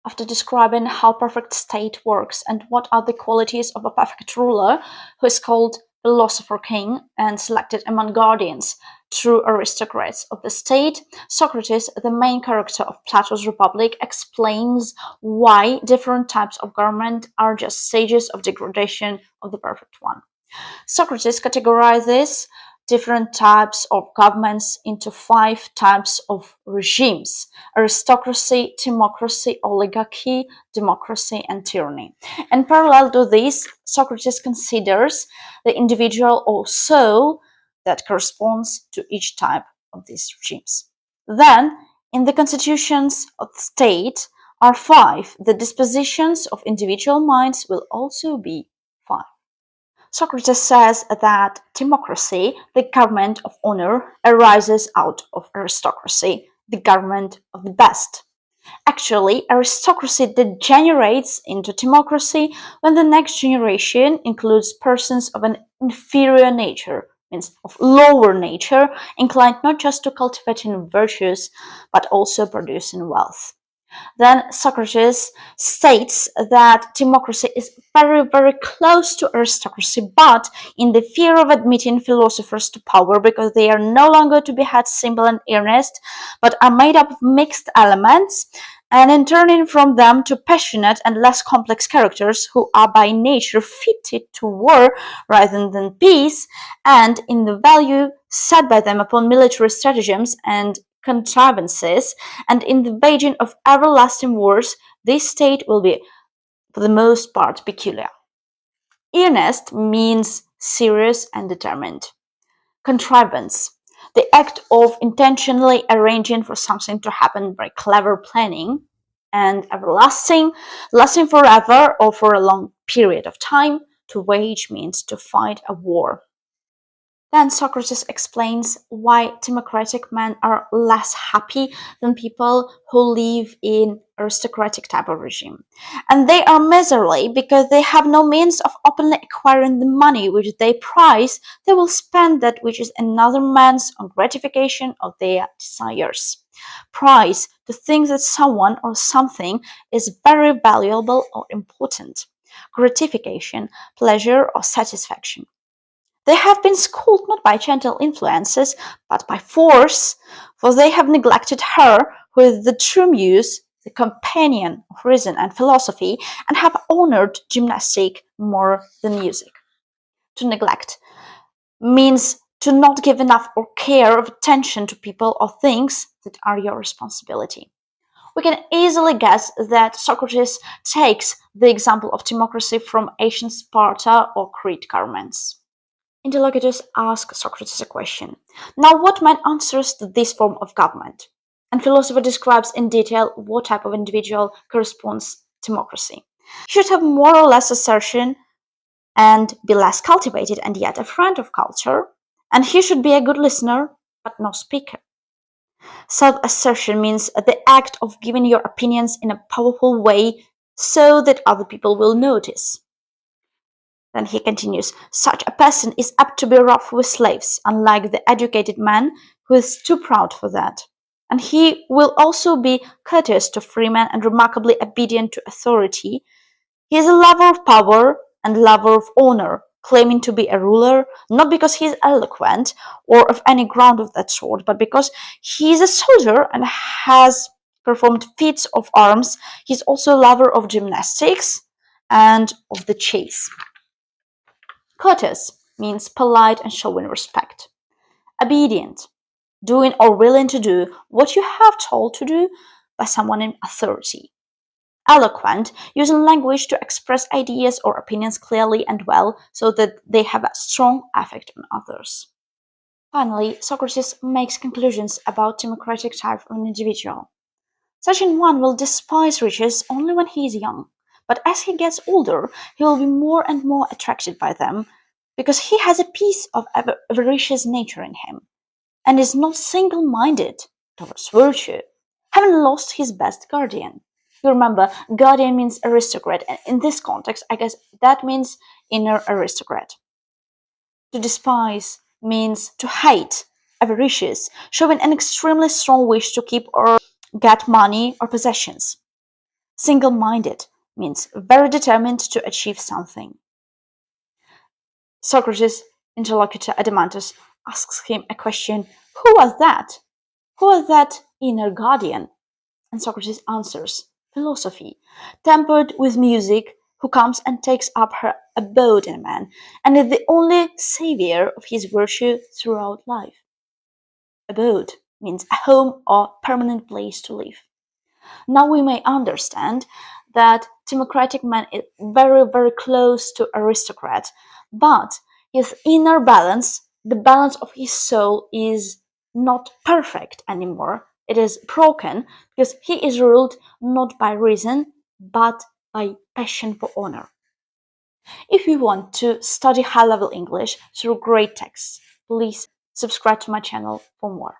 after describing how perfect state works and what are the qualities of a perfect ruler, who is called philosopher king and selected among guardians, true aristocrats of the state, Socrates, the main character of Plato's Republic, explains why different types of government are just stages of degradation of the perfect one. Socrates categorizes different types of governments into 5 types of regimes: aristocracy, timocracy, oligarchy, democracy, and tyranny. And parallel to this, Socrates considers the individual or soul that corresponds to each type of these regimes. Then, in the constitutions of the state are 5. The dispositions of individual minds will also be 5. Socrates says that timocracy, the government of honor, arises out of aristocracy, the government of the best. Actually, aristocracy degenerates into timocracy when the next generation includes persons of an inferior nature, means of lower nature, inclined not just to cultivating virtues, but also producing wealth. Then Socrates states that timocracy is very, very close to aristocracy, but in the fear of admitting philosophers to power, because they are no longer to be had simple and earnest, but are made up of mixed elements, and in turning from them to passionate and less complex characters who are by nature fitted to war rather than peace, and in the value set by them upon military stratagems and contrivances, and in the waging of everlasting wars, this state will be, for the most part, peculiar. Earnest means serious and determined. Contrivance, the act of intentionally arranging for something to happen by clever planning. And everlasting, lasting forever or for a long period of time. To wage means to fight a war. Then Socrates explains why democratic men are less happy than people who live in aristocratic type of regime. And they are miserly because they have no means of openly acquiring the money which they prize. They will spend that which is another man's on gratification of their desires. Prize, to think that someone or something is very valuable or important. Gratification, pleasure or satisfaction. They have been schooled not by gentle influences, but by force, for they have neglected her who is the true muse, the companion of reason and philosophy, and have honored gymnastic more than music. To neglect means to not give enough or care of attention to people or things that are your responsibility. We can easily guess that Socrates takes the example of timocracy from ancient Sparta or Crete governments. Interlocutors ask Socrates a question. Now, what man answers to this form of government? And philosopher describes in detail what type of individual corresponds to democracy. He should have more or less assertion and be less cultivated and yet a friend of culture. And he should be a good listener, but no speaker. Self-assertion means the act of giving your opinions in a powerful way so that other people will notice. Then he continues, such a person is apt to be rough with slaves, unlike the educated man who is too proud for that. And he will also be courteous to freemen and remarkably obedient to authority. He is a lover of power and lover of honor, claiming to be a ruler, not because he is eloquent or of any ground of that sort, but because he is a soldier and has performed feats of arms. He is also a lover of gymnastics and of the chase. Courteous means polite and showing respect. Obedient, doing or willing to do what you have told to do by someone in authority. Eloquent, using language to express ideas or opinions clearly and well so that they have a strong effect on others. Finally, Socrates makes conclusions about democratic type of an individual. Such an one will despise riches only when he is young, but as he gets older, he will be more and more attracted by them, because he has a piece of avaricious nature in him, and is not single-minded towards virtue, having lost his best guardian. You remember, guardian means aristocrat, and in this context, I guess that means inner aristocrat. To despise means to hate, avaricious, showing an extremely strong wish to keep or get money or possessions. Single-minded means very determined to achieve something. Socrates' interlocutor Adeimantus asks him a question: Who was that? Who was that inner guardian? And Socrates answers: Philosophy, tempered with music, who comes and takes up her abode in man, and is the only savior of his virtue throughout life. Abode means a home or permanent place to live. Now we may understand that Timocratic man is very, very close to aristocrat, but his inner balance, the balance of his soul, is not perfect anymore. It is broken because he is ruled not by reason, but by passion for honor. If you want to study high-level English through great texts, please subscribe to my channel for more.